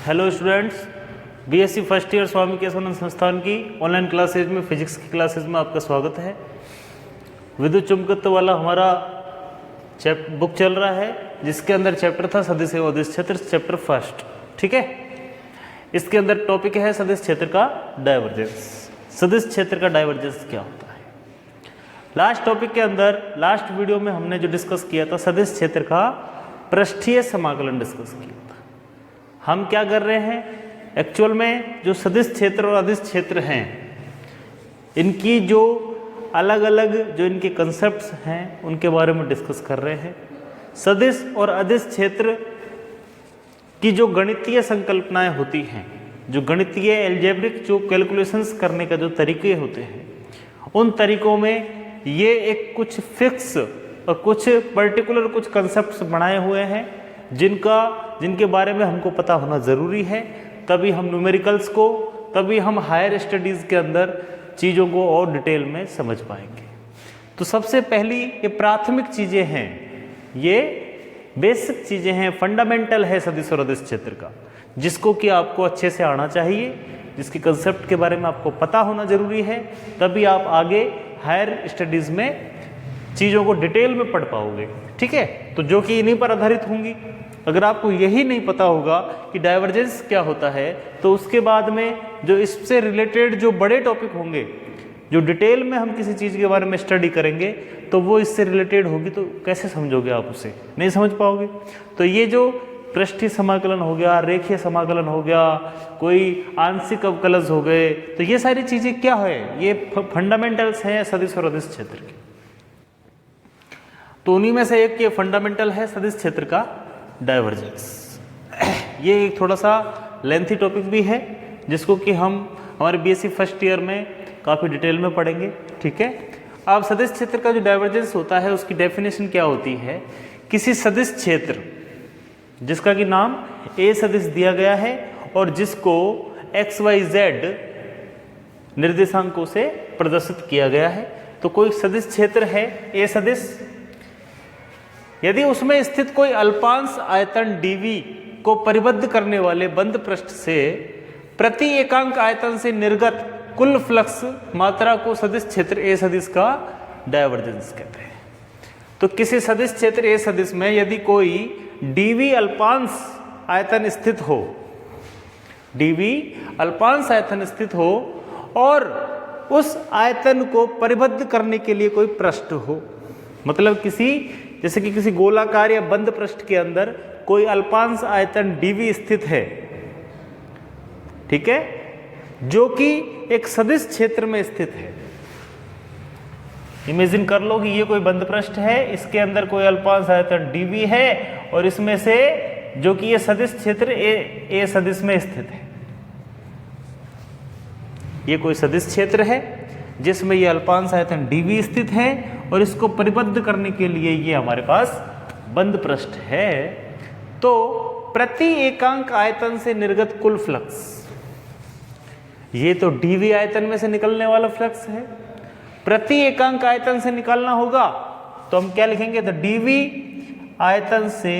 Hello students, BSc first year Swami Keshavanand Sansthan की online classes में physics की क्लासेज में आपका स्वागत है। विद्युत चुंबकत्व वाला हमारा बुक चल रहा है, जिसके अंदर चैप्टर था सदिश एवं अदिश क्षेत्र, चैप्टर फर्स्ट। ठीक है, इसके अंदर टॉपिक है सदिश क्षेत्र का डाइवर्जेंस। सदिश क्षेत्र का डाइवर्जेंस क्या होता है? लास्ट टॉपिक के अंदर, लास्ट वीडियो में हमने जो डिस्कस किया था, सदिश क्षेत्र का पृष्ठीय समाकलन डिस्कस किया था। हम क्या कर रहे हैं एक्चुअल में, जो सदिश क्षेत्र और अदिश क्षेत्र हैं, इनकी जो अलग अलग जो इनके कंसेप्ट्स हैं उनके बारे में डिस्कस कर रहे हैं। सदिश और अदिश क्षेत्र की जो गणितीय संकल्पनाएं होती हैं, जो गणितीय एल्जेब्रिक जो कैलकुलेशंस करने का जो तरीके होते हैं, उन तरीकों में ये एक कुछ फिक्स और कुछ पर्टिकुलर कुछ कंसेप्ट्स बनाए हुए हैं जिनके बारे में हमको पता होना ज़रूरी है। तभी हम न्यूमेरिकल्स को, तभी हम हायर स्टडीज़ के अंदर चीज़ों को और डिटेल में समझ पाएंगे। तो सबसे पहली ये प्राथमिक चीज़ें हैं, ये बेसिक चीज़ें हैं, फंडामेंटल है सदिश और अदिश क्षेत्र का, जिसको कि आपको अच्छे से आना चाहिए, जिसके कंसेप्ट के बारे में आपको पता होना ज़रूरी है। तभी आप आगे हायर स्टडीज़ में चीज़ों को डिटेल में पढ़ पाओगे। ठीक है, तो जो कि इन्हीं पर आधारित होंगी। अगर आपको यही नहीं पता होगा कि डाइवर्जेंस क्या होता है, तो उसके बाद में जो इससे रिलेटेड जो बड़े टॉपिक होंगे, जो डिटेल में हम किसी चीज़ के बारे में स्टडी करेंगे, तो वो इससे रिलेटेड होगी, तो कैसे समझोगे आप उसे? नहीं समझ पाओगे। तो ये जो पृष्ठीय समाकलन हो गया, रेखीय समाकलन हो गया, कोई आंशिक अवकलज हो गए, तो ये सारी चीज़ें क्या है, ये फंडामेंटल्स हैं सदिश और अदिश क्षेत्र के। तो उन्हीं में से एक ये फंडामेंटल है सदिश क्षेत्र का डाइवर्जेंस। ये एक थोड़ा सा लेंथी टॉपिक भी है, जिसको कि हम हमारे बीएससी फर्स्ट ईयर में काफ़ी डिटेल में पढ़ेंगे। ठीक है, अब सदिश क्षेत्र का जो डाइवर्जेंस होता है, उसकी डेफिनेशन क्या होती है? किसी सदिश क्षेत्र जिसका कि नाम ए सदिश दिया गया है और जिसको XYZ निर्देशांकों से प्रदर्शित किया गया है। तो कोई सदिश क्षेत्र है ए सदिश, यदि उसमें स्थित कोई अल्पांश आयतन dv को परिबद्ध करने वाले बंद पृष्ठ से प्रति एकांक आयतन से निर्गत कुल फ्लक्स मात्रा को सदिश क्षेत्र ए सदिश का डाइवर्जेंस कहते हैं। तो किसी सदिश क्षेत्र ए सदिश में यदि कोई dv अल्पांश आयतन स्थित हो, dv अल्पांश आयतन स्थित हो और उस आयतन को परिबद्ध करने के लिए कोई पृष्ठ हो, मतलब जैसे कि किसी गोलाकार या बंद पृष्ठ के अंदर कोई अल्पांश आयतन dv स्थित है, ठीक है, जो कि एक सदिश क्षेत्र में स्थित है। इमेजिन कर लो कि ये कोई बंद पृष्ठ है, इसके अंदर कोई अल्पांश आयतन dv है और इसमें से जो कि ये सदिश क्षेत्र ए सदिश में स्थित है। ये कोई सदिश क्षेत्र है जिसमें ये अल्पांश आयतन dv स्थित है और इसको परिबद्ध करने के लिए ये हमारे पास बंद पृष्ठ है। तो प्रति एकांक आयतन से निर्गत कुल फ्लक्स, ये तो dv आयतन में से निकलने वाला फ्लक्स है। प्रति एकांक आयतन से निकालना होगा तो हम क्या लिखेंगे? तो dv आयतन से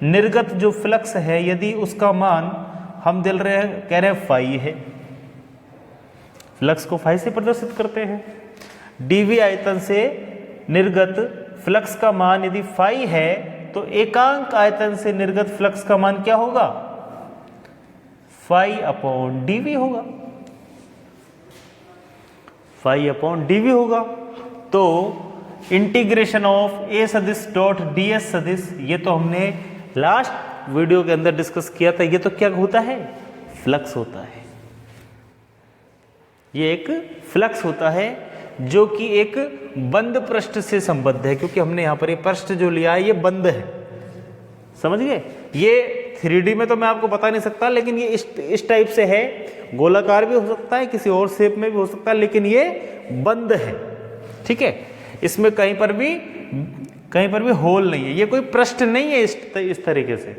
निर्गत जो फ्लक्स है, यदि उसका मान हम कह रहे हैं फाई है, फ्लक्स को फाई से प्रदर्शित करते हैं। dv आयतन से निर्गत फ्लक्स का मान यदि फाई है, तो एकांक आयतन से निर्गत फ्लक्स का मान क्या होगा? फाई अपॉन dv होगा, फाई अपॉन dv होगा। तो इंटीग्रेशन ऑफ ए सदिश डॉट ds सदिश, ये तो हमने लास्ट वीडियो के अंदर डिस्कस किया था। ये तो क्या होता है? फ्लक्स होता है। ये एक फ्लक्स होता है जो कि एक बंद पृष्ठ से संबद्ध है, क्योंकि हमने यहाँ पर ये पृष्ठ जो लिया है ये बंद है। समझ गए? ये 3D में तो मैं आपको बता नहीं सकता, लेकिन ये इस टाइप से है, गोलाकार भी हो सकता है, किसी और शेप में भी हो सकता है, लेकिन ये बंद है। ठीक है, इसमें कहीं पर भी होल नहीं है, ये कोई पृष्ठ नहीं है इस तरीके से,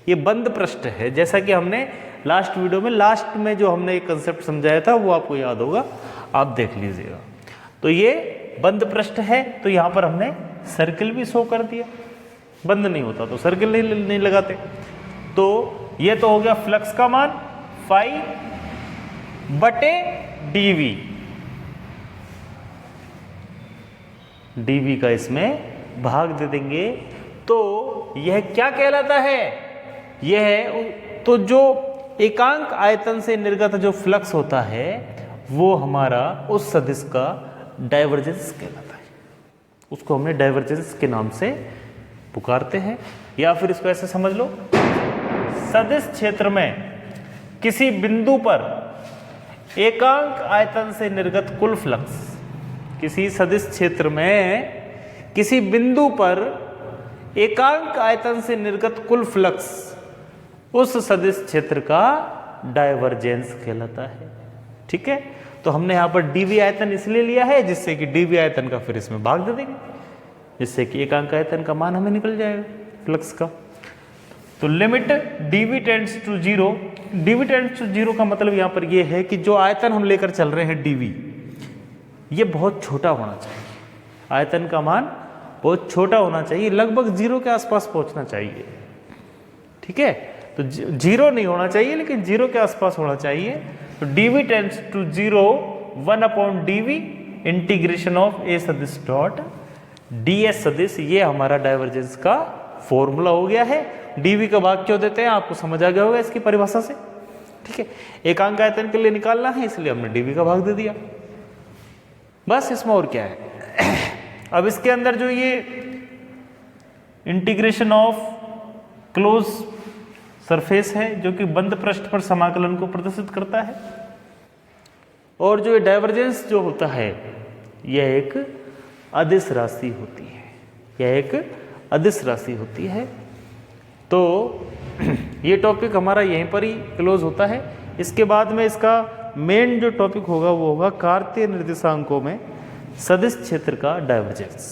ये बंद पृष्ठ है। जैसा कि हमने लास्ट वीडियो में लास्ट में जो हमने एक कंसेप्ट समझाया था वो आपको याद होगा, आप देख लीजिएगा। तो ये बंद पृष्ठ है, तो यहाँ पर हमने सर्किल भी शो कर दिया। बंद नहीं होता तो सर्किल नहीं लगाते। तो ये तो हो गया फ्लक्स का मान फाई बटे डीवी, डीवी का इसमें भाग दे देंगे तो यह क्या कहलाता है, यह तो जो एकांक आयतन से निर्गत जो फ्लक्स होता है वो हमारा उस सदिश का डाइवर्जेंस कहलाता है, उसको हमने डाइवर्जेंस के नाम से पुकारते हैं। या फिर इसको ऐसे समझ लो, सदिश क्षेत्र में किसी बिंदु पर एकांक आयतन से निर्गत कुल फ्लक्स, किसी सदिश क्षेत्र में किसी बिंदु पर एकांक आयतन से निर्गत कुल फ्लक्स उस सदिश क्षेत्र का डाइवर्जेंस कहलाता है। ठीक है, तो हमने यहां पर डीवी आयतन इसलिए लिया है जिससे कि डीवी आयतन का फिर इसमें भाग दे देंगे, जिससे कि एकांक आयतन का मान हमें निकल जाएगा फ्लक्स का। तो limit DV tends to zero, DV tends to zero का मतलब यहां पर यह है कि जो आयतन हम लेकर चल रहे हैं डीवी, ये बहुत छोटा होना चाहिए, आयतन का मान बहुत छोटा होना चाहिए, लगभग जीरो के आसपास पहुंचना चाहिए। ठीक है, तो जीरो नहीं होना चाहिए लेकिन जीरो के आसपास होना चाहिए। तो dv tends to zero 1/dv integration of A सदिश डॉट ds सदिश, ये हमारा डाइवर्जेंस का फॉर्मूला हो गया है। dv का भाग क्यों देते हैं आपको समझ आ गया होगा इसकी परिभाषा से। ठीक है, एकांक आयतन के लिए निकालना है इसलिए हमने dv का भाग दे दिया, बस इसमें और क्या है। अब इसके अंदर जो ये इंटीग्रेशन ऑफ क्लोज सरफेस है जो कि बंद पृष्ठ पर समाकलन को प्रदर्शित करता है, और जो डाइवर्जेंस जो होता है यह एक अदिश राशि होती है, यह एक अदिश राशि होती है। तो ये टॉपिक हमारा यहीं पर ही क्लोज होता है। इसके बाद में इसका मेन जो टॉपिक होगा वो होगा कार्तीय निर्देशांकों में सदिश क्षेत्र का डाइवर्जेंस,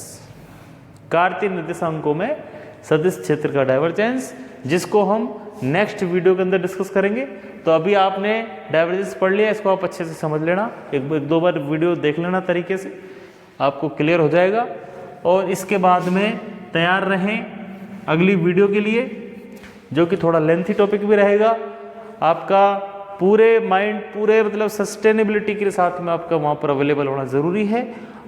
कार्तीय निर्देशांकों में सदिश क्षेत्र का डाइवर्जेंस, जिसको हम नेक्स्ट वीडियो के अंदर डिस्कस करेंगे। तो अभी आपने डाइवर्जेंस पढ़ लिया, इसको आप अच्छे से समझ लेना, एक दो बार वीडियो देख लेना तरीके से, आपको क्लियर हो जाएगा। और इसके बाद में तैयार रहें अगली वीडियो के लिए, जो कि थोड़ा लेंथी टॉपिक भी रहेगा। आपका पूरे माइंड, पूरे मतलब सस्टेनेबिलिटी के साथ में आपका वहाँ पर अवेलेबल होना ज़रूरी है।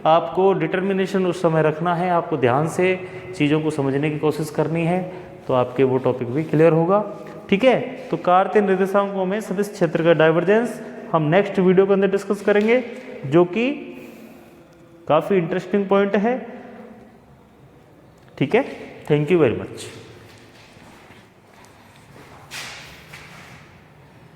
आपको डिटर्मिनेशन उस समय रखना है, आपको ध्यान से चीज़ों को समझने की कोशिश करनी है, तो आपके वो टॉपिक भी क्लियर होगा। ठीक है, तो कार्तीय निर्देशांकों में सदिश क्षेत्र का डाइवर्जेंस हम नेक्स्ट वीडियो के अंदर डिस्कस करेंगे, जो कि काफ़ी इंटरेस्टिंग पॉइंट है। ठीक है, थैंक यू वेरी मच।